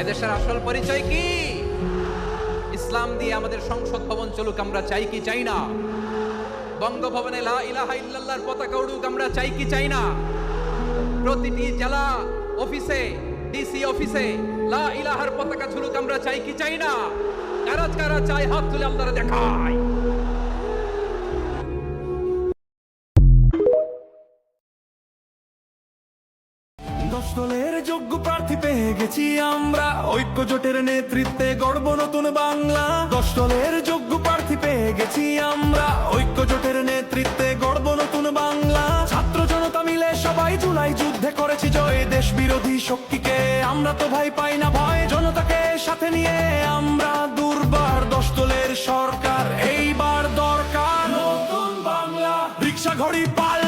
এদেশের আসল পরিচয় কি? ইসলাম দিয়ে আমাদের সংসদ ভবন চলুক, আমরা চাই কি চাই না? বঙ্গভবনে লা ইলাহা ইল্লাল্লাহর পতাকা উড়ুক, আমরা চাই কি চাই না? প্রতিটি জেলা অফিসে, ডিসি অফিসে লা ইলাহার পতাকা ঝুলুক, আমরা চাই কি চাই না? কারা কারা চাই হাত তুলে আপনারা দেখায়। দশ দলের যোগ্য প্রার্থী পেয়ে গেছি আমরা, ঐক্য জোটের নেতৃত্বে গড়ব নতুন বাংলা। 10 দলের যোগ্য প্রার্থী পেয়ে গেছি আমরা, ঐক্য জোটের নেতৃত্বে গড়ব নতুন বাংলা। ছাত্র জনতা মিলে সবাই জুলাই যুদ্ধে করেছি জয়, দেশ বিরোধী শক্তিকে আমরা তো ভাই পাই না ভয়। জনতাকে সাথে নিয়ে আমরা দুর্বার, 10 দলের সরকার এইবার দরকার নতুন বাংলা। রিক্সা ঘড়ি পাল